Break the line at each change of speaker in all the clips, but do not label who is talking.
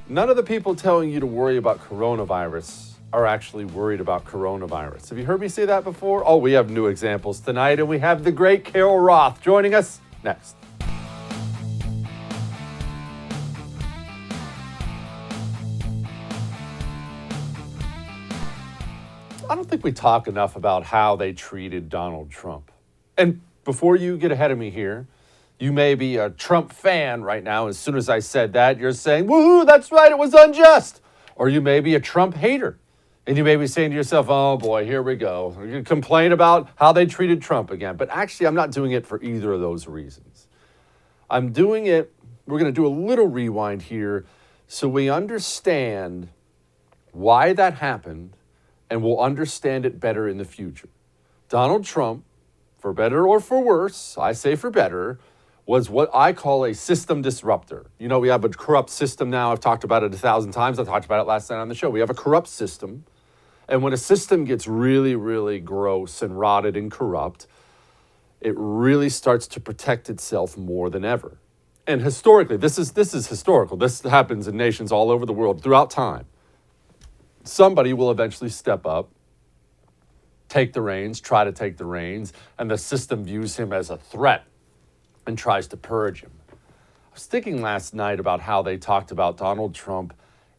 None of the people telling you to worry about coronavirus are actually worried about coronavirus. Have you heard me say that before? Oh, we have new examples tonight, and we have the great Carol Roth joining us next. I don't think we talk enough about how they treated Donald Trump. And before you get ahead of me here, you may be a Trump fan right now. As soon as I said that, you're saying, woohoo, that's right, it was unjust. Or you may be a Trump hater. And you may be saying to yourself, oh boy, here we go. You're going to complain about how they treated Trump again. But actually, I'm not doing it for either of those reasons. I'm doing it, we're going to do a little rewind here so we understand why that happened, and we'll understand it better in the future. Donald Trump, for better or for worse, I say for better, was what I call a system disruptor. You know, we have a corrupt system now. I've talked about it 1,000 times. I talked about it last night on the show. We have a corrupt system. And when a system gets really, really gross and rotted and corrupt, it really starts to protect itself more than ever. And historically, this is historical. This happens in nations all over the world throughout time. Somebody will eventually step up, take the reins, try to take the reins, and the system views him as a threat and tries to purge him. I was thinking last night about how they talked about Donald Trump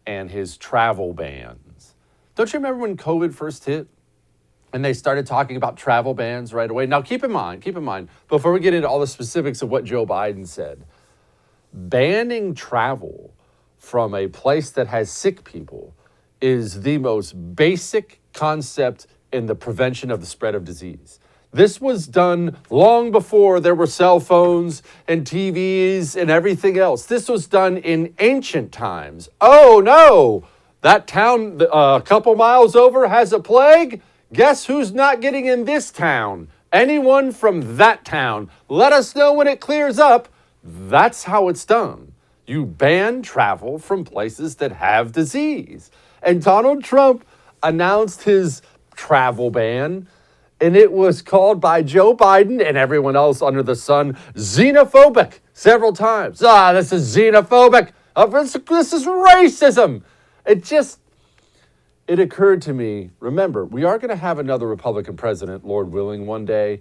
and his travel bans. Don't you remember when COVID first hit and they started talking about travel bans right away? Now, keep in mind, before we get into all the specifics of what Joe Biden said, banning travel from a place that has sick people is the most basic concept in the prevention of the spread of disease. This was done long before there were cell phones and TVs and everything else. This was done in ancient times. Oh no, that town a couple miles over has a plague. Guess who's not getting in this town? Anyone from that town. Let us know when it clears up. That's how it's done. You ban travel from places that have disease. And Donald Trump announced his travel ban, and it was called by Joe Biden and everyone else under the sun xenophobic several times. This is xenophobic. This is racism. It occurred to me, remember, we are going to have another Republican president, Lord willing, one day.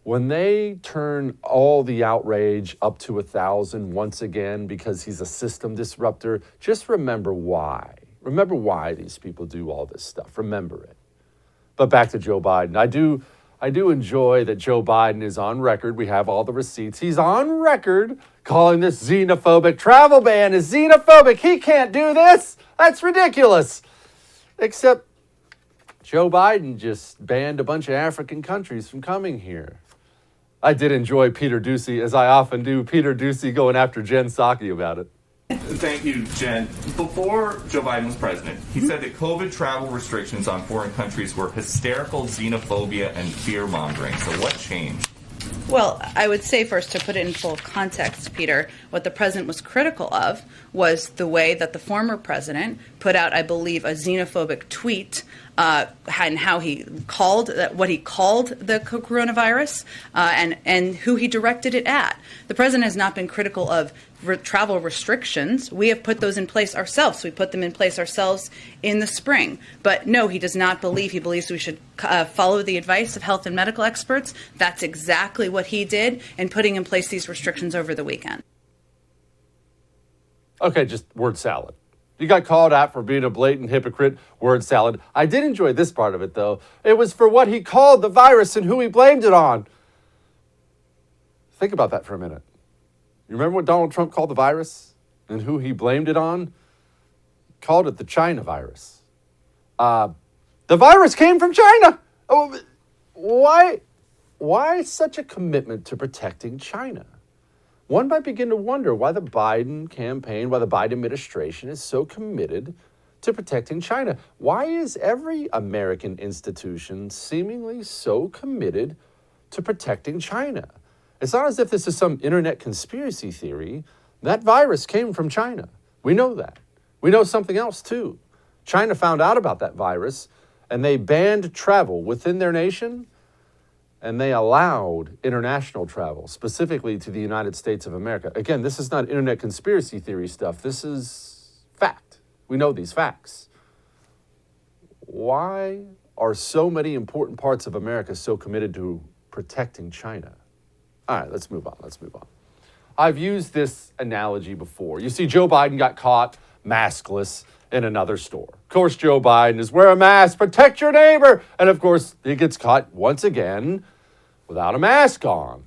When they turn all the outrage up to 1,000 once again because he's a system disruptor, just remember why. Remember why these people do all this stuff. Remember it. But back to Joe Biden. I do enjoy that Joe Biden is on record. We have all the receipts. He's on record calling this xenophobic. Travel ban is xenophobic. He can't do this. That's ridiculous. Except Joe Biden just banned a bunch of African countries from coming here. I did enjoy Peter Doocy, as I often do, Peter Doocy going after Jen Psaki about it.
Thank you, Jen. Before Joe Biden was president, he said that COVID travel restrictions on foreign countries were hysterical xenophobia and fear-mongering. So what changed?
Well, I would say first, to put it in full context, Peter, what the president was critical of was the way that the former president put out, I believe, a xenophobic tweet and how he called what he called the coronavirus and who he directed it at. The president has not been critical of travel restrictions. We have put those in place ourselves. We put them in place ourselves in the spring. But no, he does not believe. He believes we should follow the advice of health and medical experts. That's exactly what he did in putting in place these restrictions over the weekend.
Okay, just word salad. You got called out for being a blatant hypocrite, word salad. I did enjoy this part of it, though. It was for what he called the virus and who he blamed it on. Think about that for a minute. You remember what Donald Trump called the virus and who he blamed it on? He called it the China virus. The virus came from China. Oh, why such a commitment to protecting China? One might begin to wonder why the Biden campaign, why the Biden administration is so committed to protecting China. Why is every American institution seemingly so committed to protecting China? It's not as if this is some internet conspiracy theory. That virus came from China. We know that. We know something else too. China found out about that virus and they banned travel within their nation, and they allowed international travel, specifically to the United States of America. Again, this is not internet conspiracy theory stuff. This is fact. We know these facts. Why are so many important parts of America so committed to protecting China? All right, let's move on. I've used this analogy before. You see, Joe Biden got caught maskless in another store. Of course, Joe Biden is wear a mask, protect your neighbor. And of course, he gets caught once again without a mask on.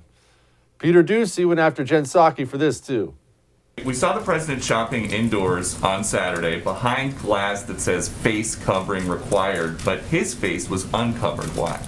Peter Ducey went after Jen Psaki for this too.
We saw the president shopping indoors on Saturday behind glass that says face covering required, but his face was uncovered. Why?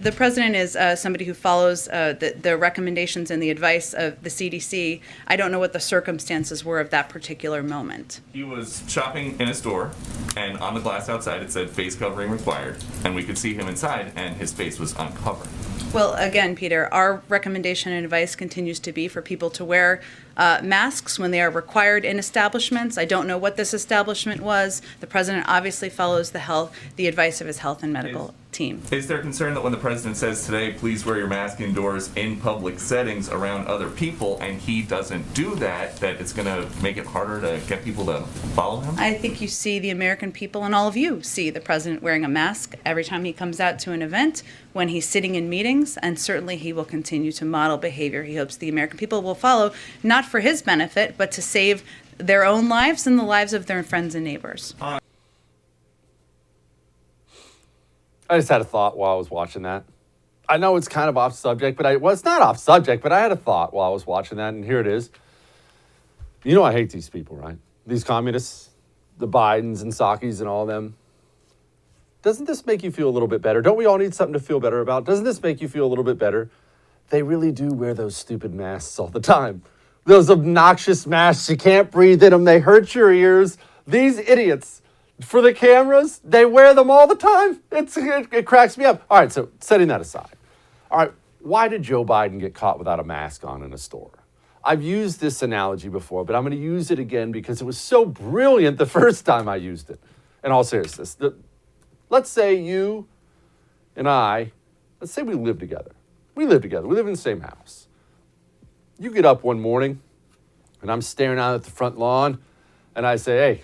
The president is somebody who follows the recommendations and the advice of the CDC. I don't know what the circumstances were of that particular moment.
He was shopping in a store, and on the glass outside it said face covering required, and we could see him inside, and his face was uncovered.
Well, again, Peter, our recommendation and advice continues to be for people to wear masks when they are required in establishments. I don't know what this establishment was. The president obviously follows the advice of his health and medical team.
Is there concern that when the president says today, please wear your mask indoors in public settings around other people, and he doesn't do that, that it's going to make it harder to get people to follow him?
I think you see the American people, and all of you see the president wearing a mask every time he comes out to an event, when he's sitting in meetings, and certainly he will continue to model behavior he hopes the American people will follow, not for his benefit, but to save their own lives and the lives of their friends and neighbors.
I just had a thought while I was watching that. I know it's kind of off subject, but it's not off subject, but I had a thought while I was watching that, and here it is. You know I hate these people, right? These communists, the Bidens and Psakis and all of them. Doesn't this make you feel a little bit better? Don't we all need something to feel better about? Doesn't this make you feel a little bit better? They really do wear those stupid masks all the time. Those obnoxious masks, you can't breathe in them, they hurt your ears. These idiots, for the cameras, they wear them all the time. It cracks me up. All right, so setting that aside. All right, why did Joe Biden get caught without a mask on in a store? I've used this analogy before, but I'm going to use it again because it was so brilliant the first time I used it. In all seriousness, let's say you and I, let's say we live together. We live in the same house. You get up one morning, and I'm staring out at the front lawn, and I say, hey,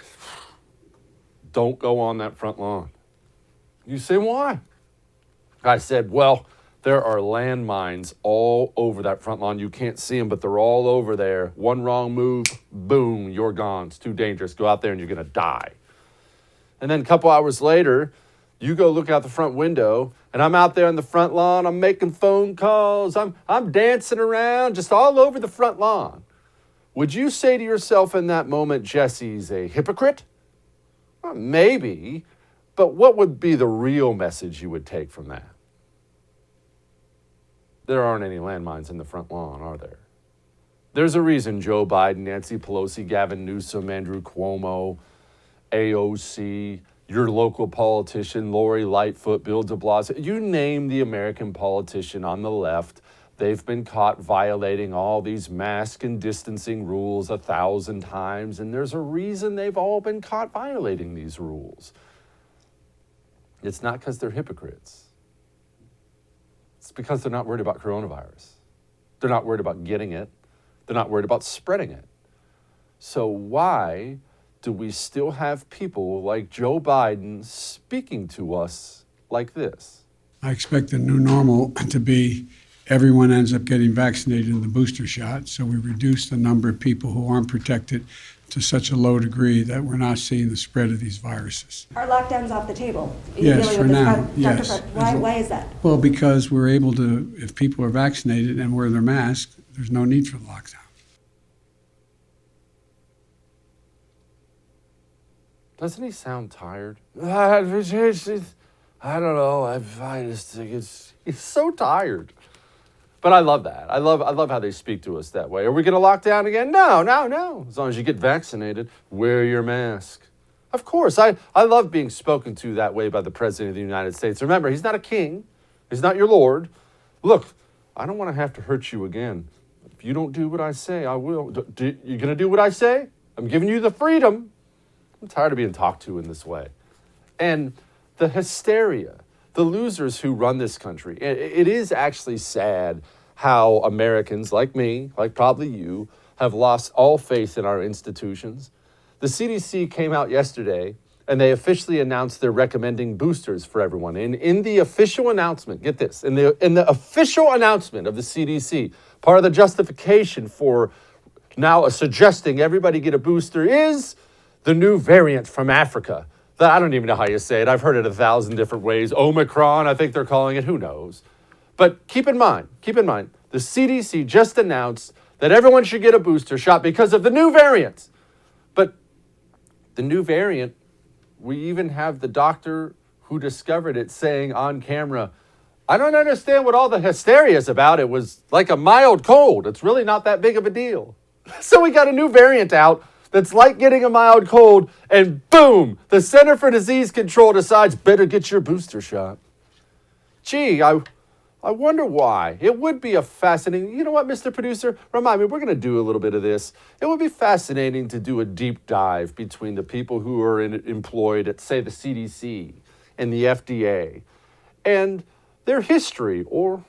don't go on that front lawn. You say, why? I said, well, there are landmines all over that front lawn. You can't see them, but they're all over there. One wrong move, boom, you're gone. It's too dangerous. Go out there and you're going to die. And then a couple hours later, you go look out the front window, and I'm out there on the front lawn. I'm making phone calls. I'm dancing around just all over the front lawn. Would you say to yourself in that moment, Jesse's a hypocrite? Well, maybe, but what would be the real message you would take from that? There aren't any landmines in the front lawn, are there? There's a reason Joe Biden, Nancy Pelosi, Gavin Newsom, Andrew Cuomo, AOC, your local politician, Lori Lightfoot, Bill de Blasio, you name the American politician on the left, they've been caught violating all these mask and distancing rules 1,000 times, and there's a reason they've all been caught violating these rules. It's not because they're hypocrites. It's because they're not worried about coronavirus. They're not worried about getting it. They're not worried about spreading it. So why do we still have people like Joe Biden speaking to us like this?
I expect the new normal to be everyone ends up getting vaccinated in the booster shot, so we reduce the number of people who aren't protected to such a low degree that we're not seeing the spread of these viruses.
Are lockdowns off the table?
Yes, for now, yes.
Dr. Fred, why is that?
Well, because we're able to, if people are vaccinated and wear their mask, there's no need for the lockdown.
Doesn't he sound tired? I don't know. I just think he's so tired. But I love that. I love how they speak to us that way. Are we going to lock down again? No. As long as you get vaccinated, wear your mask. Of course. I love being spoken to that way by the President of the United States. Remember, he's not a king. He's not your Lord. Look, I don't want to have to hurt you again. If you don't do what I say, I will. You going to do what I say? I'm giving you the freedom. I'm tired of being talked to in this way. And the hysteria, the losers who run this country, it is actually sad how Americans like me, like probably you, have lost all faith in our institutions. The CDC came out yesterday and they officially announced they're recommending boosters for everyone. And in the official announcement, get this, in the official announcement of the CDC, part of the justification for now suggesting everybody get a booster is the new variant from Africa. I don't even know how you say it. I've heard it 1,000 different ways. Omicron, I think they're calling it, who knows. But keep in mind, the CDC just announced that everyone should get a booster shot because of the new variant. But the new variant, we even have the doctor who discovered it saying on camera, I don't understand what all the hysteria is about. It was like a mild cold. It's really not that big of a deal. So we got a new variant out that's like getting a mild cold, and boom, the Center for Disease Control decides better get your booster shot. Gee, I wonder why. It would be a fascinating, you know what, Mr. Producer? Remind me, we're going to do a little bit of this. It would be fascinating to do a deep dive between the people who are employed at, say, the CDC and the FDA and their history or,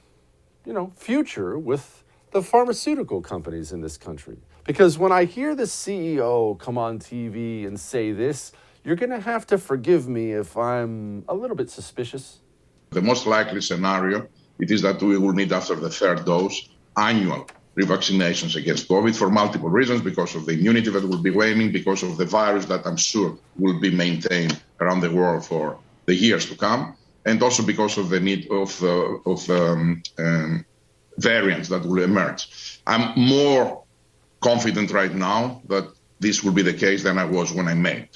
future with the pharmaceutical companies in this country. Because when I hear the CEO come on TV and say this, you're going to have to forgive me if I'm a little bit suspicious.
The most likely scenario, it is that we will need after the third dose annual revaccinations against COVID for multiple reasons, because of the immunity that will be waning, because of the virus that I'm sure will be maintained around the world for the years to come, and also because of the need of variants that will emerge. I'm more confident right now that this will be the case than I was when I made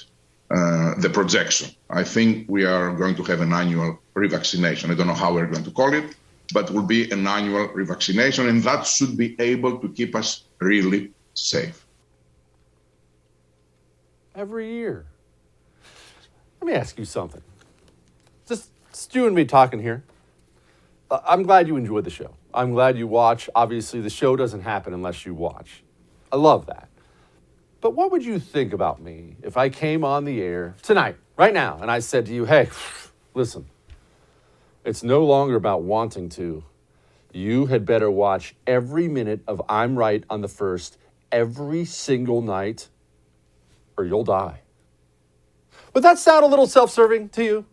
the projection. I think we are going to have an annual revaccination. I don't know how we're going to call it, but it will be an annual revaccination, and that should be able to keep us really safe.
Every year. Let me ask you something. Just Stu and me talking here. I'm glad you enjoyed the show. I'm glad you watch. Obviously, the show doesn't happen unless you watch. I love that. But what would you think about me if I came on the air tonight, right now, and I said to you, hey, listen, it's no longer about wanting to. You had better watch every minute of I'm Right on the First every single night, or you'll die. Would that sound a little self-serving to you?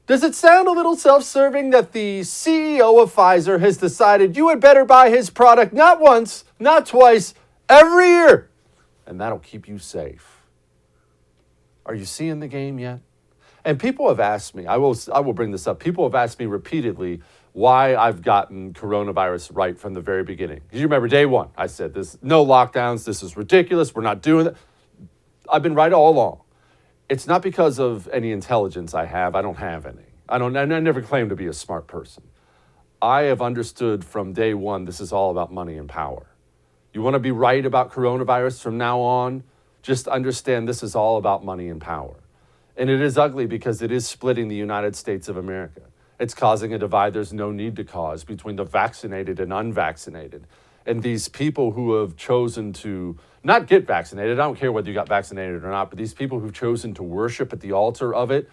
Does it sound a little self-serving that the CEO of Pfizer has decided you had better buy his product not once, not twice, every year, and that'll keep you safe? Are you seeing the game yet? And people have asked me, I will bring this up, people have asked me repeatedly why I've gotten coronavirus right from the very beginning. You remember day one, I said, this, no lockdowns, this is ridiculous, we're not doing that. I've been right all along. It's not because of any intelligence I have. I don't have any. I never claim to be a smart person. I have understood from day one, this is all about money and power. You want to be right about coronavirus from now on? Just understand this is all about money and power. And it is ugly because it is splitting the United States of America. It's causing a divide there's no need to cause between the vaccinated and unvaccinated. And these people who have chosen to not get vaccinated, I don't care whether you got vaccinated or not, but these people who've chosen to worship at the altar of it,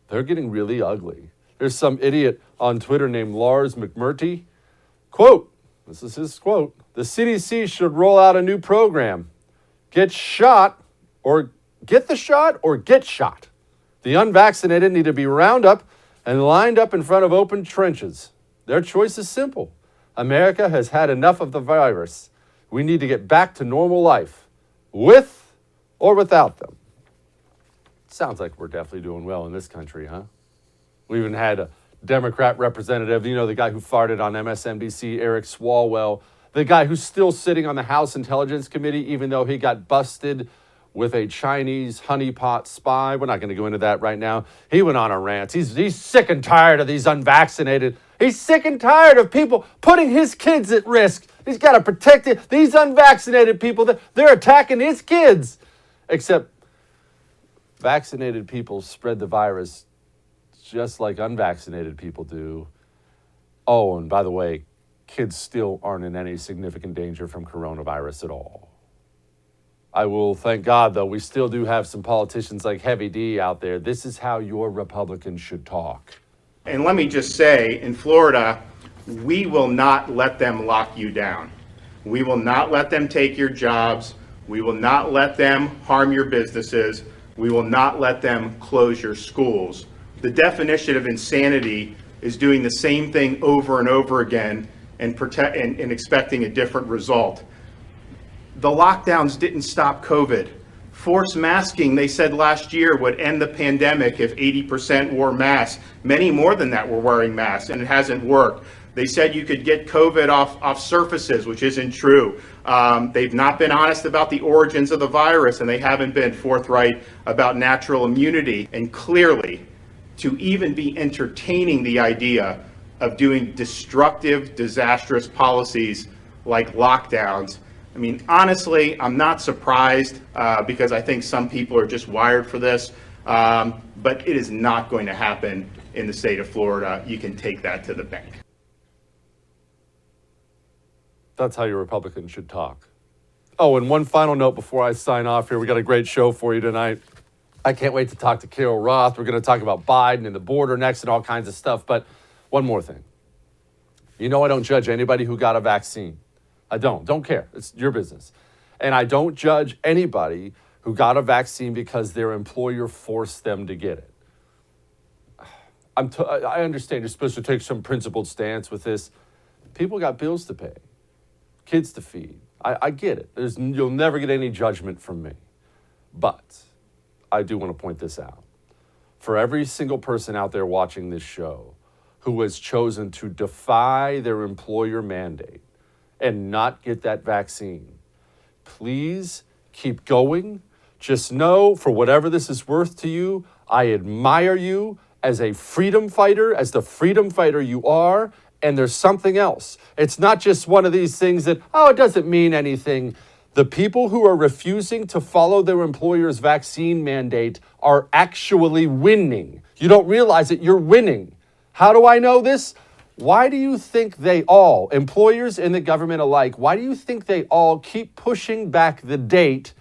they're getting really ugly. There's some idiot on Twitter named Lars McMurtry. Quote, this is his quote, the CDC should roll out a new program. Get shot or get the shot or get shot. The unvaccinated need to be rounded up and lined up in front of open trenches. Their choice is simple. America has had enough of the virus. We need to get back to normal life, with or without them. Sounds like we're definitely doing well in this country, huh? We even had a Democrat representative, the guy who farted on MSNBC, Eric Swalwell, the guy who's still sitting on the House Intelligence Committee, even though he got busted with a Chinese honeypot spy. We're not going to go into that right now. He went on a rant. He's sick and tired of these unvaccinated. He's sick and tired of people putting his kids at risk. He's got to protect it. These unvaccinated people, they're attacking his kids. Except vaccinated people spread the virus just like unvaccinated people do. Oh, and by the way, kids still aren't in any significant danger from coronavirus at all. I will thank God, though, we still do have some politicians like Heavy D out there. This is how your Republicans should talk.
And let me just say, in Florida, we will not let them lock you down. We will not let them take your jobs. We will not let them harm your businesses. We will not let them close your schools. The definition of insanity is doing the same thing over and over again and expecting a different result. The lockdowns didn't stop COVID. Forced masking, they said last year, would end the pandemic if 80% wore masks. Many more than that were wearing masks, and it hasn't worked. They said you could get COVID off surfaces, which isn't true. They've not been honest about the origins of the virus, and they haven't been forthright about natural immunity. And clearly, to even be entertaining the idea of doing destructive, disastrous policies like lockdowns, I mean, honestly, I'm not surprised because I think some people are just wired for this, but it is not going to happen in the state of Florida. You can take that to the bank.
That's how your Republican should talk. Oh, and one final note before I sign off here. We got a great show for you tonight. I can't wait to talk to Carol Roth. We're going to talk about Biden and the border next and all kinds of stuff. But one more thing. You know I don't judge anybody who got a vaccine. I don't care. It's your business. And I don't judge anybody who got a vaccine because their employer forced them to get it. I understand you're supposed to take some principled stance with this. People got bills to pay, kids to feed. I get it. You'll never get any judgment from me. But I do want to point this out. For every single person out there watching this show who has chosen to defy their employer mandate and not get that vaccine, please keep going. Just know, for whatever this is worth to you, I admire you as a freedom fighter, as the freedom fighter you are. And there's something else. It's not just one of these things that, it doesn't mean anything. The people who are refusing to follow their employer's vaccine mandate are actually winning. You don't realize it, you're winning. How do I know this? Why do you think they all, employers and the government alike, why do you think they all keep pushing back the date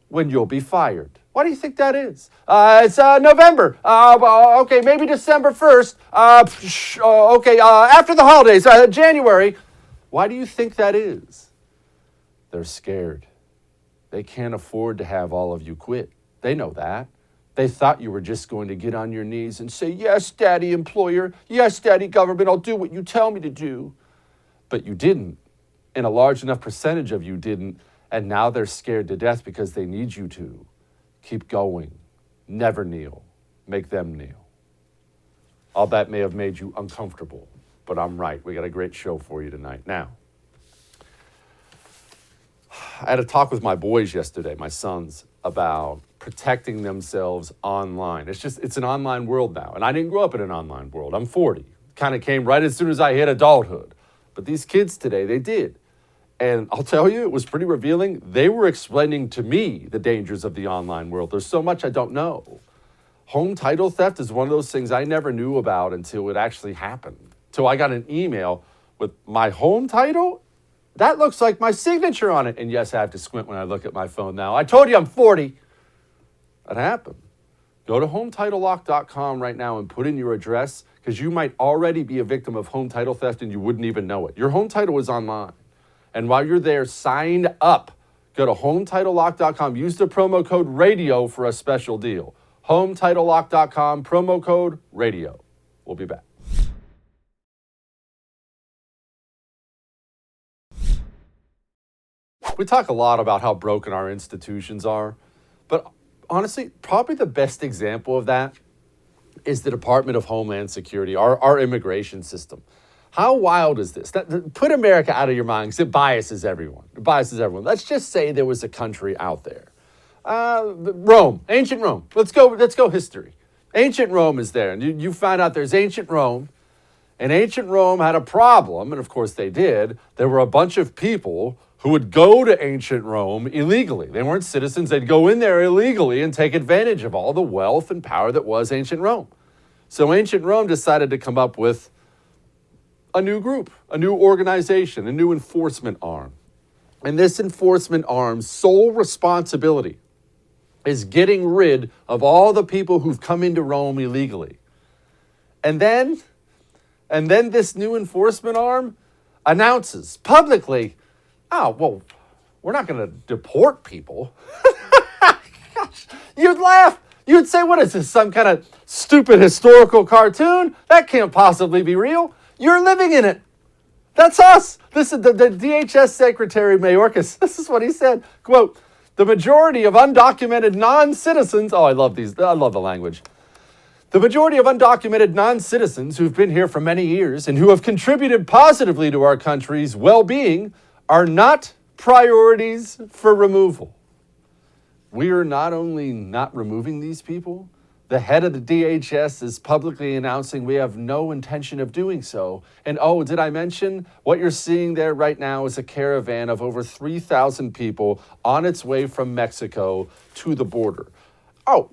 when you'll be fired? Why do you think that is? It's November. Okay, maybe December 1st. After the holidays, January. Why do you think that is? They're scared. They can't afford to have all of you quit. They know that. They thought you were just going to get on your knees and say, yes, Daddy employer. Yes, Daddy government. I'll do what you tell me to do. But you didn't. And a large enough percentage of you didn't. And now they're scared to death because they need you to. Keep going. Never kneel. Make them kneel. All that may have made you uncomfortable, but I'm right. We got a great show for you tonight. Now, I had a talk with my boys yesterday, my sons, about protecting themselves online. It's an online world now. And I didn't grow up in an online world. I'm 40. Kind of came right as soon as I hit adulthood. But these kids today, they did. And I'll tell you, it was pretty revealing. They were explaining to me the dangers of the online world. There's so much I don't know. Home title theft is one of those things I never knew about until it actually happened. Till I got an email with my home title. That looks like my signature on it. And yes, I have to squint when I look at my phone now. I told you I'm 40. That happened. Go to HomeTitleLock.com right now and put in your address because you might already be a victim of home title theft and you wouldn't even know it. Your home title is online. And while you're there, sign up. Go to HomeTitleLock.com. Use the promo code RADIO for a special deal. HomeTitleLock.com, promo code RADIO. We'll be back. We talk a lot about how broken our institutions are, but honestly, probably the best example of that is the Department of Homeland Security, our immigration system. How wild is this? Put America out of your mind because it biases everyone. Let's just say there was a country out there. Rome, ancient Rome. Let's go history. Ancient Rome is there. And you find out there's ancient Rome. And ancient Rome had a problem. And of course they did. There were a bunch of people who would go to ancient Rome illegally. They weren't citizens. They'd go in there illegally and take advantage of all the wealth and power that was ancient Rome. So ancient Rome decided to come up with a new group, a new organization, a new enforcement arm. And this enforcement arm's sole responsibility is getting rid of all the people who've come into Rome illegally. And then this new enforcement arm announces publicly, We're not going to deport people. You'd laugh. You'd say, what is this, some kind of stupid historical cartoon? That can't possibly be real. You're living in it. That's us. This is the DHS Secretary Mayorkas. This is what he said. Quote, the majority of undocumented non-citizens, oh, I love these. I love the language. The majority of undocumented non-citizens who've been here for many years and who have contributed positively to our country's well-being are not priorities for removal. We are not only not removing these people, the head of the DHS is publicly announcing we have no intention of doing so. And oh, did I mention what you're seeing there right now is a caravan of over 3,000 people on its way from Mexico to the border. Oh,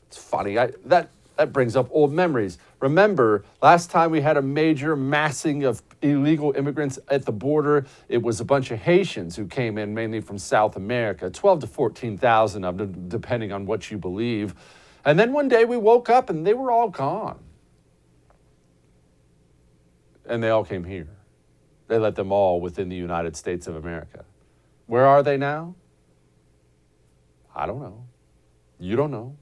it's funny. That brings up old memories. Remember, last time we had a major massing of illegal immigrants at the border, it was a bunch of Haitians who came in, mainly from South America, 12 to 14,000 of them, depending on what you believe. And then one day we woke up and they were all gone. And they all came here. They let them all within the United States of America. Where are they now? I don't know. You don't know.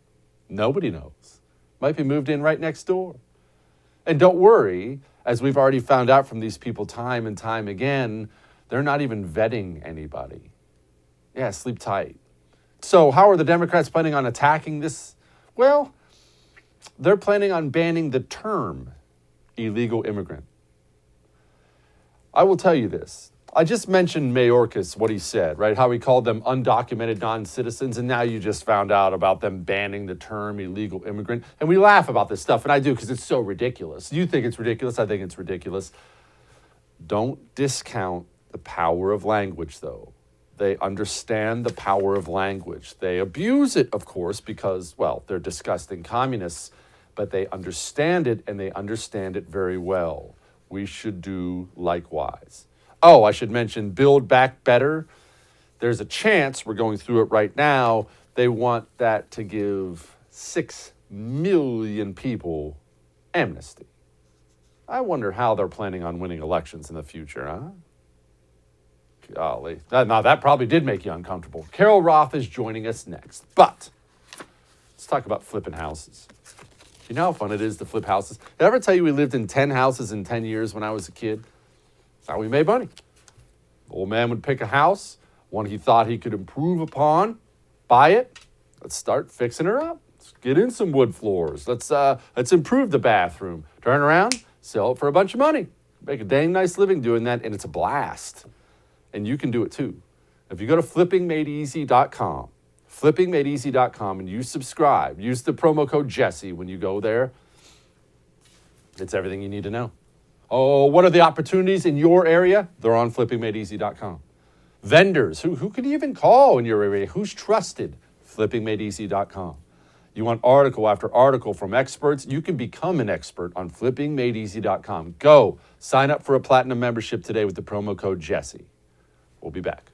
Nobody knows. Might be moved in right next door. And don't worry, as we've already found out from these people time and time again, they're not even vetting anybody. Yeah, sleep tight. So how are the Democrats planning on attacking this? Well, they're planning on banning the term illegal immigrant. I will tell you this. I just mentioned Mayorkas, what he said, right? How he called them undocumented non-citizens, and now you just found out about them banning the term illegal immigrant. And we laugh about this stuff, and I do because it's so ridiculous. You think it's ridiculous, I think it's ridiculous. Don't discount the power of language, though. They understand the power of language. They abuse it, of course, because, well, they're disgusting communists, but they understand it, and they understand it very well. We should do likewise. Oh, I should mention Build Back Better. There's a chance, we're going through it right now, they want that to give 6 million people amnesty. I wonder how they're planning on winning elections in the future, huh? Golly. Now, that probably did make you uncomfortable. Carol Roth is joining us next. But let's talk about flipping houses. You know how fun it is to flip houses? Did I ever tell you we lived in 10 houses in 10 years when I was a kid? That's how we made money. The old man would pick a house, one he thought he could improve upon, buy it. Let's start fixing her up. Let's get in some wood floors. Let's improve the bathroom. Turn around, sell it for a bunch of money. Make a dang nice living doing that, and it's a blast. And you can do it too. If you go to flippingmadeeasy.com, flippingmadeeasy.com, and you subscribe, use the promo code Jesse when you go there. It's everything you need to know. Oh, what are the opportunities in your area? They're on flippingmadeeasy.com. Vendors, who could you even call in your area? Who's trusted? Flippingmadeeasy.com. You want article after article from experts? You can become an expert on flippingmadeeasy.com. Go sign up for a platinum membership today with the promo code Jesse. We'll be back.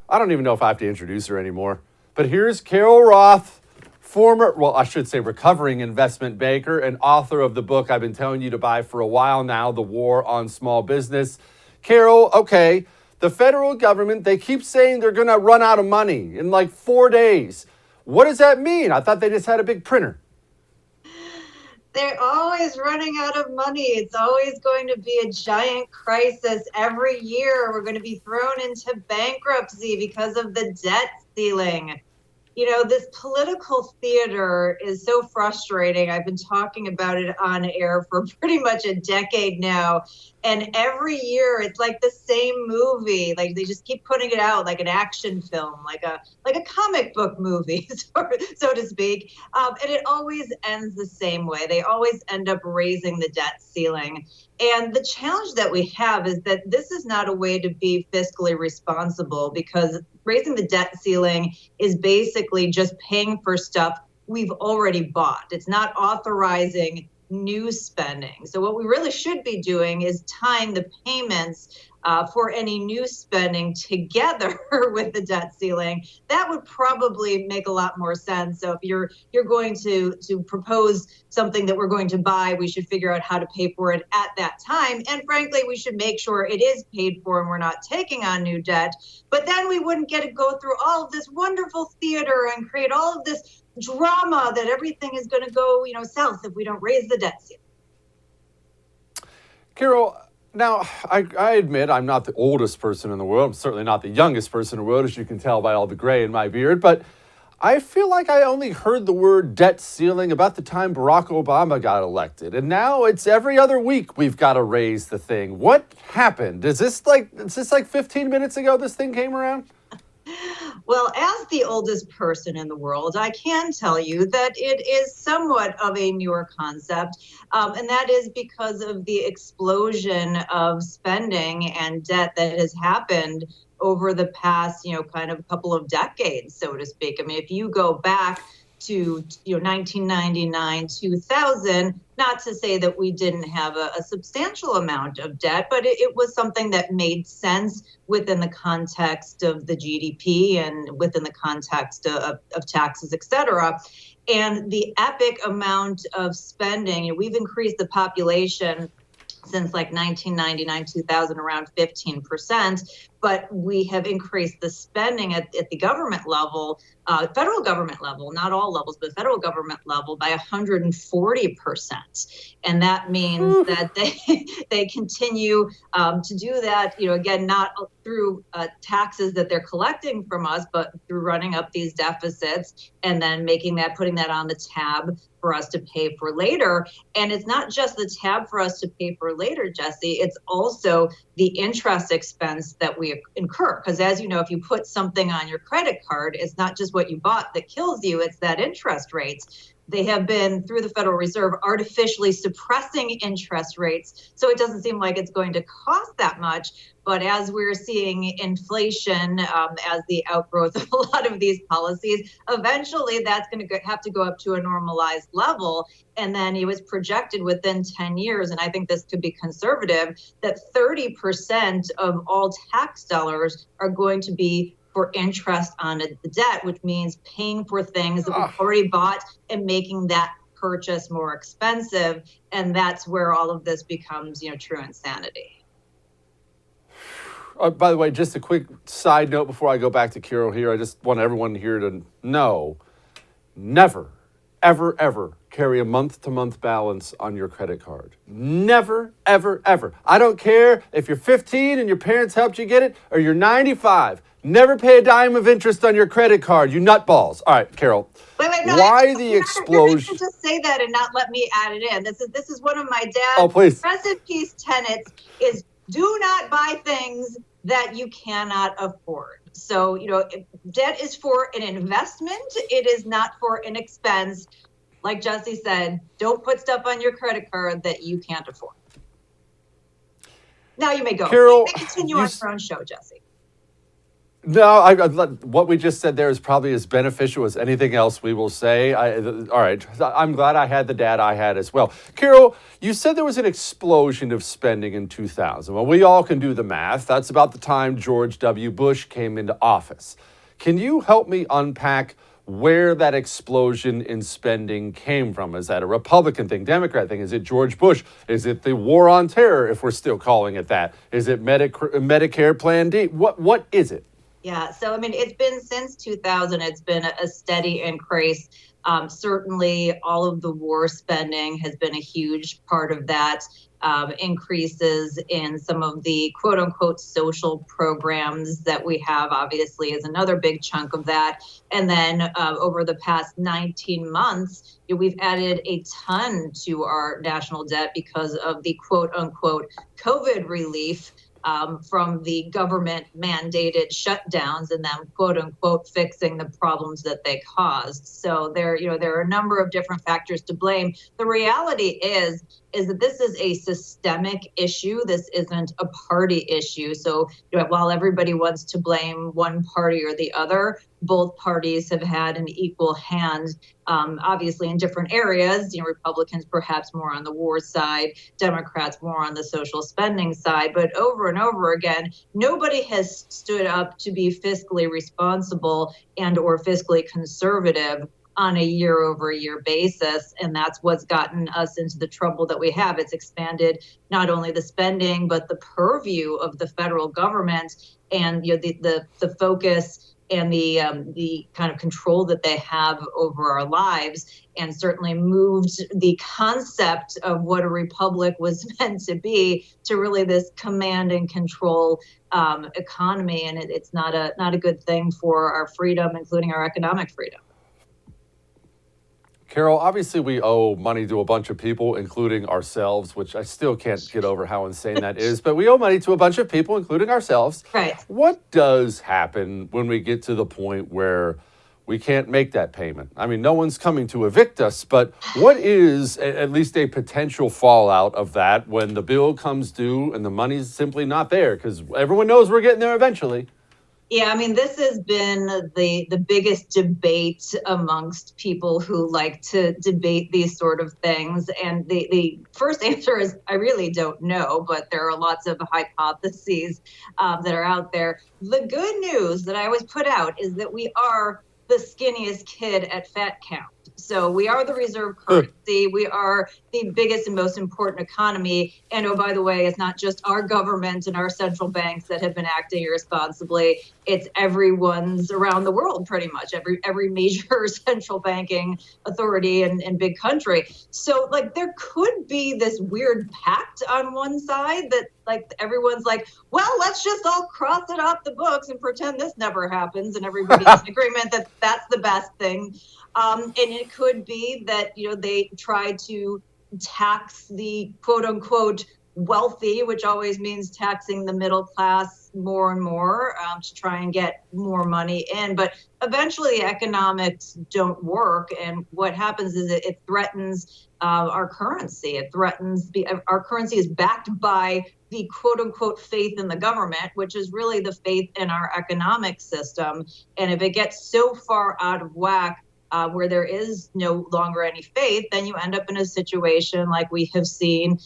I don't even know if I have to introduce her anymore, but here's Carol Roth, recovering investment banker and author of the book I've been telling you to buy for a while now, The War on Small Business. Carol, okay, the federal government, they keep saying they're going to run out of money in like 4 days. What does that mean? I thought they just had a big printer.
They're always running out of money. It's always going to be a giant crisis. Every year we're going to be thrown into bankruptcy because of the debt ceiling. You know, this political theater is so frustrating. I've been talking about it on air for pretty much a decade now. And every year it's like the same movie. Like they just keep putting it out like an action film, like a comic book movie, so to speak. And it always ends the same way. They always end up raising the debt ceiling. And the challenge that we have is that this is not a way to be fiscally responsible, because raising the debt ceiling is basically just paying for stuff we've already bought. It's not authorizing new spending. So what we really should be doing is tying the payments for any new spending together with the debt ceiling. That would probably make a lot more sense. So if you're going to propose something that we're going to buy, we should figure out how to pay for it at that time. And frankly, we should make sure it is paid for and we're not taking on new debt. But then we wouldn't get to go through all of this wonderful theater and create all of this drama that everything is going to go, south if we don't raise the debt ceiling.
Carol, now, I admit I'm not the oldest person in the world. I'm certainly not the youngest person in the world, as you can tell by all the gray in my beard. But I feel like I only heard the word debt ceiling about the time Barack Obama got elected. And now it's every other week we've got to raise the thing. What happened? Is this like 15 minutes ago this thing came around?
Well, as the oldest person in the world, I can tell you that it is somewhat of a newer concept, and that is because of the explosion of spending and debt that has happened over the past, kind of a couple of decades, so to speak. I mean, if you go back to 1999, 2000, not to say that we didn't have a substantial amount of debt, but it was something that made sense within the context of the GDP and within the context of taxes, et cetera. And the epic amount of spending, we've increased the population since like 1999, 2000, around 15%, but we have increased the spending at the government level, federal government level, not all levels, but federal government level by 140%. And that means that they continue to do that, again, not through taxes that they're collecting from us, but through running up these deficits and then putting that on the tab for us to pay for later. And it's not just the tab for us to pay for later, Jesse, it's also the interest expense that we incur. Because as you know, if you put something on your credit card, it's not just what you bought that kills you, it's that interest rates. They have been, through the Federal Reserve, artificially suppressing interest rates. So it doesn't seem like it's going to cost that much. But as we're seeing inflation as the outgrowth of a lot of these policies, eventually that's going to have to go up to a normalized level. And then it was projected within 10 years, and I think this could be conservative, that 30% of all tax dollars are going to be for interest on the debt, which means paying for things that we've already bought and making that purchase more expensive. And that's where all of this becomes, true insanity.
By the way, just a quick side note before I go back to Carol here. I just want everyone here to know, never, ever, ever carry a month-to-month balance on your credit card. Never, ever, ever. I don't care if you're 15 and your parents helped you get it, or you're 95. Never pay a dime of interest on your credit card, you nutballs. All right, Carol.
Wait, no,
why the explosion?
Just say that and not let me add it in. This is one of my dad's present peace tenets is do not buy things that you cannot afford. So, debt is for an investment. It is not for an expense. Like Jesse said, don't put stuff on your credit card that you can't afford. Now you may go.
Carol,
you may continue on your own show, Jesse.
No, what we just said there is probably as beneficial as anything else we will say. All right, I'm glad I had the dad I had as well. Carol, you said there was an explosion of spending in 2000. Well, we all can do the math. That's about the time George W. Bush came into office. Can you help me unpack where that explosion in spending came from? Is that a Republican thing, Democrat thing? Is it George Bush? Is it the war on terror, if we're still calling it that? Is it Medicare Plan D? What is it?
Yeah, so it's been since 2000, it's been a steady increase. Certainly all of the war spending has been a huge part of that. Increases in some of the quote unquote social programs that we have, obviously, is another big chunk of that. And then over the past 19 months, we've added a ton to our national debt because of the quote unquote COVID relief. From the government mandated shutdowns and them quote unquote fixing the problems that they caused. So there are a number of different factors to blame. The reality is is that this is a systemic issue. This isn't a party issue. So while everybody wants to blame one party or the other, both parties have had an equal hand, obviously in different areas. Republicans perhaps more on the war side, Democrats more on the social spending side. But over and over again, nobody has stood up to be fiscally responsible and or fiscally conservative on a year-over-year basis. And that's what's gotten us into the trouble that we have. It's expanded not only the spending, but the purview of the federal government and the focus and the kind of control that they have over our lives, and certainly moved the concept of what a republic was meant to be to really this command and control economy. And it's not a good thing for our freedom, including our economic freedom.
Carol, obviously we owe money to a bunch of people, including ourselves, which I still can't get over how insane that is. But we owe money to a bunch of people, including ourselves.
Right.
What does happen when we get to the point where we can't make that payment? I mean, no one's coming to evict us, but what is at least a potential fallout of that when the bill comes due and the money's simply not there? Because everyone knows we're getting there eventually.
Yeah, I mean, this has been the biggest debate amongst people who like to debate these sort of things. And the first answer is, I really don't know, but there are lots of hypotheses that are out there. The good news that I always put out is that we are the skinniest kid at fat camp. So we are the reserve currency. We are the biggest and most important economy. And oh, by the way, it's not just our government and our central banks that have been acting irresponsibly. It's everyone's around the world, pretty much every major central banking authority and big country. So there could be this weird pact on one side that everyone's like, well, let's just all cross it off the books and pretend this never happens. And everybody's in agreement that that's the best thing. And it could be that, they try to tax the quote unquote wealthy, which always means taxing the middle class more and more to try and get more money in. But eventually economics don't work. And what happens is it threatens our currency. It threatens our currency is backed by the quote unquote faith in the government, which is really the faith in our economic system. And if it gets so far out of whack, where there is no longer any faith, then you end up in a situation like we have seen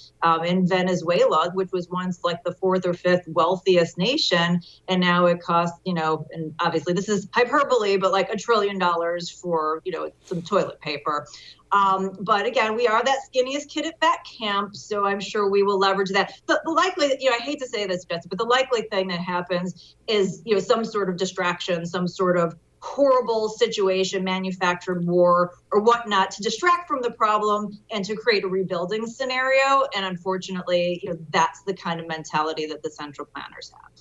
in Venezuela, which was once the fourth or fifth wealthiest nation. And now it costs, and obviously this is hyperbole, but $1 trillion for, some toilet paper. But again, we are that skinniest kid at fat camp, so I'm sure we will leverage that. The likely, I hate to say this, Jessica, but the likely thing that happens is, some sort of distraction, some sort of horrible situation, manufactured war or whatnot, to distract from the problem and to create a rebuilding scenario. And unfortunately, that's the kind of mentality that the central planners have.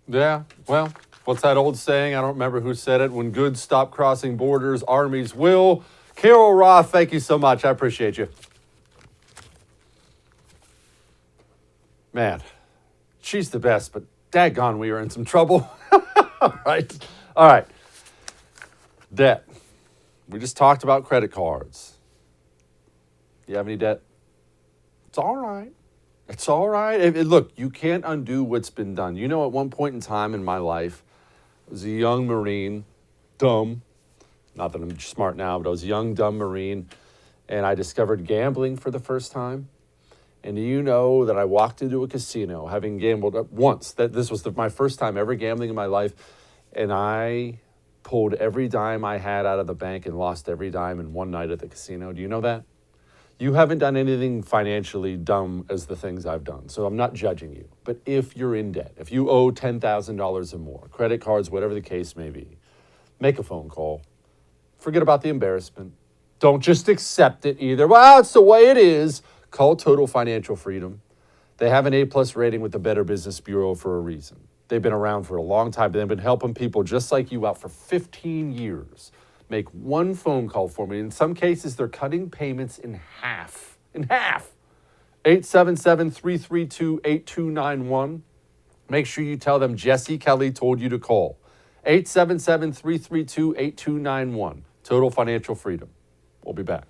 Yeah, well, what's that old saying? I don't remember who said it. When goods stop crossing borders, armies will. Carol Roth, thank you so much. I appreciate you. Man, she's the best, but daggone, we are in some trouble. All right. Debt. We just talked about credit cards. You have any debt? It's all right. It's all right. Look, you can't undo what's been done. At one point in time in my life, I was a young Marine, dumb. Not that I'm smart now, but I was a young, dumb Marine, and I discovered gambling for the first time. And do you know that I walked into a casino, having gambled once? That this was my first time ever gambling in my life, and I pulled every dime I had out of the bank and lost every dime in one night at the casino. Do you know that? You haven't done anything financially dumb as the things I've done, so I'm not judging you. But if you're in debt, if you owe $10,000 or more, credit cards, whatever the case may be, make a phone call. Forget about the embarrassment. Don't just accept it either. Well, it's the way it is. Call Total Financial Freedom. They have an A+ rating with the Better Business Bureau for a reason. They've been around for a long time. They've been helping people just like you out for 15 years. Make one phone call for me. In some cases, they're cutting payments in half. 877-332-8291. Make sure you tell them Jesse Kelly told you to call. 877-332-8291. Total Financial Freedom. We'll be back.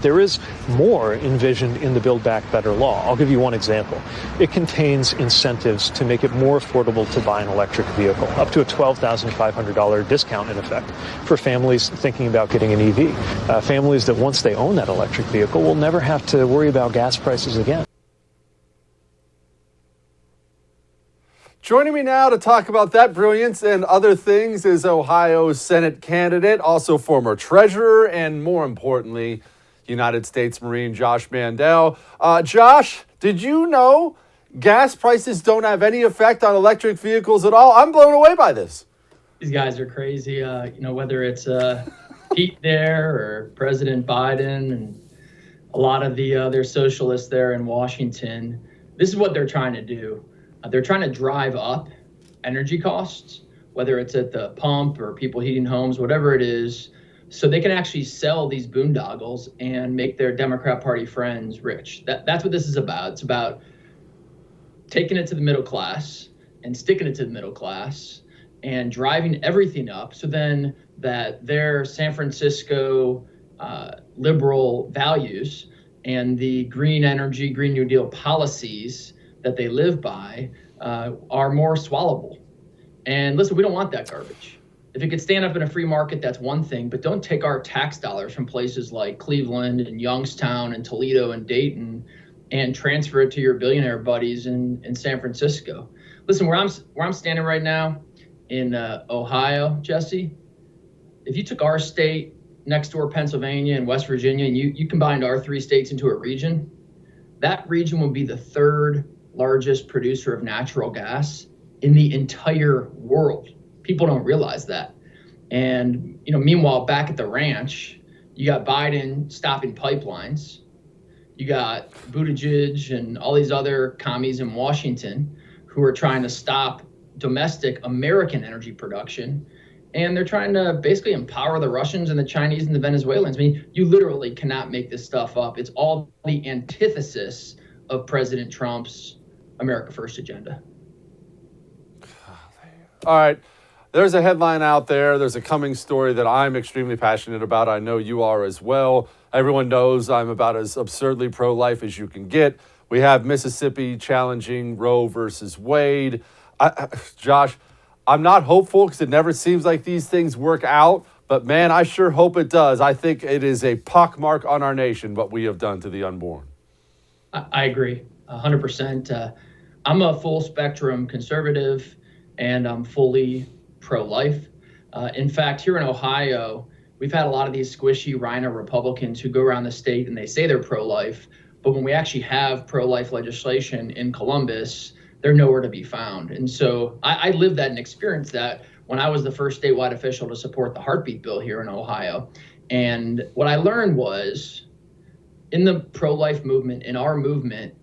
There is more envisioned in the Build Back Better law. I'll give you one example. It contains incentives to make it more affordable to buy an electric vehicle, up to a $12,500 discount in effect for families thinking about getting an EV. Families that once they own that electric vehicle will never have to worry about gas prices again.
Joining me now to talk about that brilliance and other things is Ohio Senate candidate, also former treasurer, and more importantly, United States Marine Josh Mandel. Josh, did you know gas prices don't have any effect on electric vehicles at all? I'm blown away by this.
These guys are crazy. Whether it's Pete there or President Biden and a lot of the other socialists there in Washington, this is what they're trying to do. They're trying to drive up energy costs, whether it's at the pump or people heating homes, whatever it is, so they can actually sell these boondoggles and make their Democrat Party friends rich. That's what this is about. It's about taking it to the middle class and sticking it to the middle class and driving everything up so then that their San Francisco liberal values and the green energy, Green New Deal policies that they live by are more swallowable. And listen, we don't want that garbage. If it could stand up in a free market, that's one thing, but don't take our tax dollars from places like Cleveland and Youngstown and Toledo and Dayton and transfer it to your billionaire buddies in San Francisco. Listen, where I'm standing right now in Ohio, Jesse, if you took our state, next door Pennsylvania and West Virginia, and you combined our three states into a region, that region would be the third largest producer of natural gas in the entire world. People don't realize that. And, meanwhile, back at the ranch, you got Biden stopping pipelines. You got Buttigieg and all these other commies in Washington who are trying to stop domestic American energy production. And they're trying to basically empower the Russians and the Chinese and the Venezuelans. I mean, you literally cannot make this stuff up. It's all the antithesis of President Trump's America First agenda.
All right. There's a headline out there. There's a coming story that I'm extremely passionate about. I know you are as well. Everyone knows I'm about as absurdly pro-life as you can get. We have Mississippi challenging Roe versus Wade. Josh, I'm not hopeful because it never seems like these things work out. But, man, I sure hope it does. I think it is a pockmark on our nation, what we have done to the unborn.
I agree 100%. I'm a full spectrum conservative, and I'm fully pro-life. In fact, here in Ohio, we've had a lot of these squishy rhino Republicans who go around the state and they say they're pro-life, but when we actually have pro-life legislation in Columbus, they're nowhere to be found. And so I lived that and experienced that when I was the first statewide official to support the heartbeat bill here in Ohio. And what I learned was in the pro-life movement, in our movement,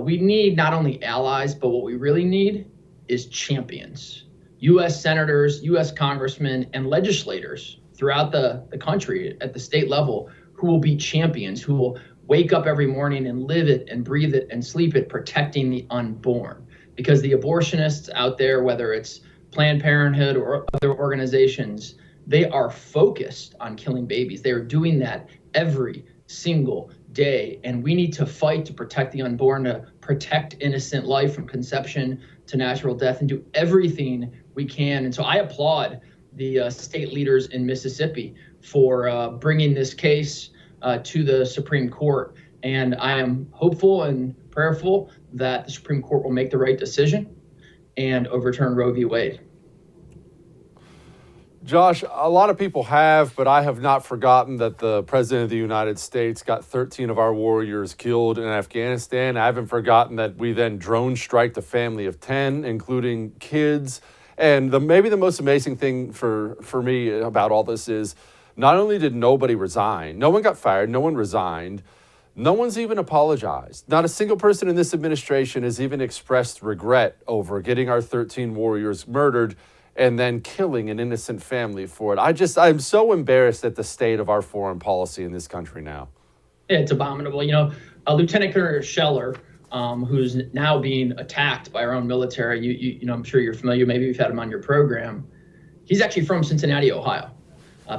we need not only allies, but what we really need is champions. U.S. senators, U.S. congressmen, and legislators throughout the country at the state level who will be champions, who will wake up every morning and live it and breathe it and sleep it, protecting the unborn. Because the abortionists out there, whether it's Planned Parenthood or other organizations, they are focused on killing babies. They are doing that every single day. And we need to fight to protect the unborn, to protect innocent life from conception to natural death, and do everything we can. And so I applaud the state leaders in Mississippi for bringing this case to the Supreme Court. And I am hopeful and prayerful that the Supreme Court will make the right decision and overturn Roe v. Wade.
Josh, a lot of people have, but I have not forgotten that the President of the United States got 13 of our warriors killed in Afghanistan. I haven't forgotten that we then drone striked a family of 10, including kids. And maybe the most amazing thing for me about all this is not only did nobody resign, no one got fired, no one resigned, no one's even apologized. Not a single person in this administration has even expressed regret over getting our 13 warriors murdered and then killing an innocent family for it. I'm so embarrassed at the state of our foreign policy in this country now.
It's abominable. Lieutenant Colonel Scheller, who's now being attacked by our own military, I'm sure you're familiar, maybe you've had him on your program. He's actually from Cincinnati, Ohio.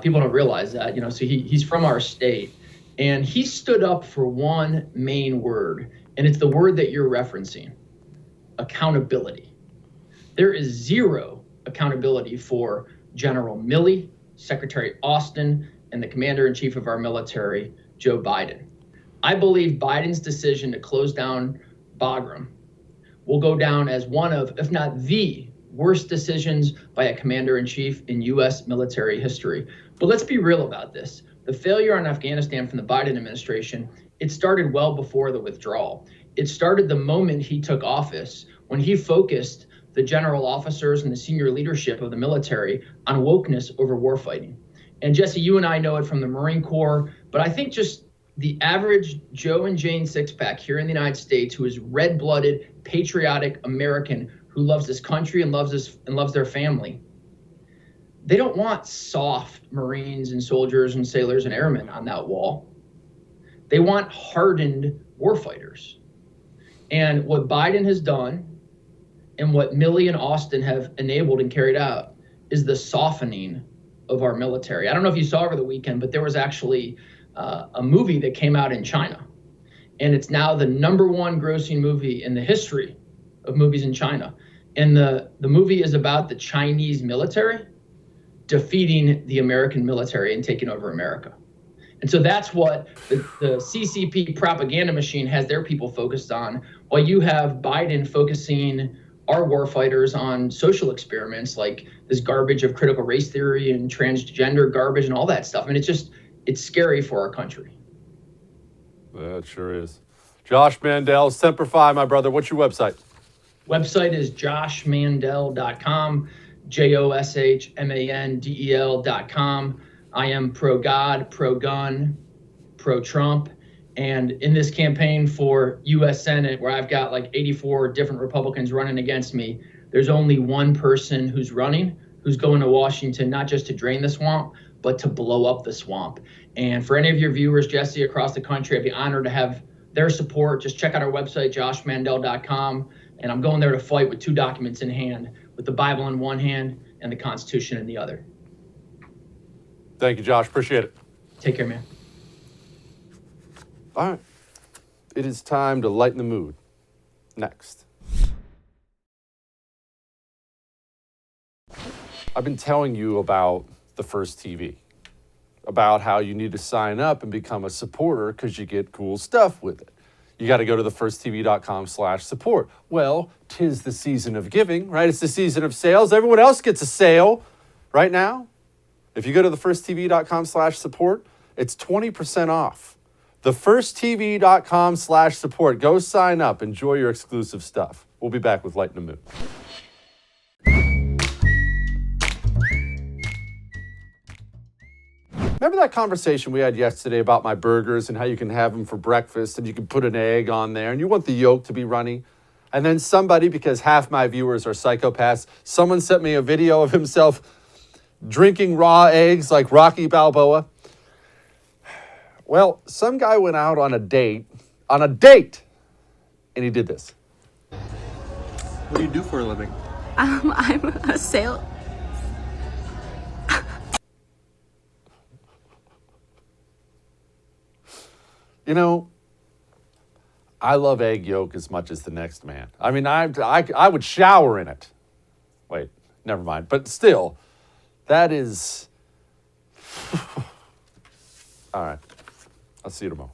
People don't realize that, so he's from our state. And he stood up for one main word, and it's the word that you're referencing: accountability. There is zero accountability for General Milley, Secretary Austin, and the Commander-in-Chief of our military, Joe Biden. I believe Biden's decision to close down Bagram will go down as one of, if not the worst decisions by a commander-in-chief in U.S. military history. But let's be real about this. The failure on Afghanistan from the Biden administration, it started well before the withdrawal. It started the moment he took office, when he focused the general officers and the senior leadership of the military on wokeness over warfighting. And Jesse, you and I know it from the Marine Corps, but I think just the average Joe and Jane six-pack here in the United States, who is red-blooded, patriotic American, who loves this country and loves their family, they don't want soft Marines and soldiers and sailors and airmen on that wall. They want hardened warfighters. And what Biden has done and what Milley and Austin have enabled and carried out is the softening of our military. I don't know if you saw over the weekend, but there was actually a movie that came out in China. And it's now the #1 grossing movie in the history of movies in China. And the movie is about the Chinese military defeating the American military and taking over America. And so that's what the CCP propaganda machine has their people focused on, while you have Biden focusing our warfighters on social experiments like this garbage of critical race theory and transgender garbage and all that stuff. I mean, it's scary for our country.
That sure is. Josh Mandel, Semper Fi, my brother. What's your website?
Website is joshmandel.com, joshmandel.com. I am pro-God, pro-gun, pro-Trump. And in this campaign for U.S. Senate, where I've got like 84 different Republicans running against me, there's only one person who's running, who's going to Washington, not just to drain the swamp, but to blow up the swamp. And for any of your viewers, Jesse, across the country, I'd be honored to have their support. Just check out our website, joshmandel.com. And I'm going there to fight with 2 documents in hand, with the Bible in one hand and the Constitution in the other.
Thank you, Josh. Appreciate it.
Take care, man.
All right. It is time to lighten the mood. Next. I've been telling you about the First TV, about how you need to sign up and become a supporter because you get cool stuff with it. You got to go to thefirsttv.com/support. Well, 'tis the season of giving, right? It's the season of sales. Everyone else gets a sale right now. If you go to thefirsttv.com/support, it's 20% off. Thefirsttv.com/support. Go sign up. Enjoy your exclusive stuff. We'll be back with Light in the Mood. Remember that conversation we had yesterday about my burgers and how you can have them for breakfast and you can put an egg on there and you want the yolk to be runny? And then somebody, because half my viewers are psychopaths, someone sent me a video of himself drinking raw eggs like Rocky Balboa. Well, some guy went out on a date, and he did this.
What do you do for a living?
I'm a sale.
You know, I love egg yolk as much as the next man. I mean, I would shower in it. Wait, never mind. But still, that is... All right. I'll see you tomorrow.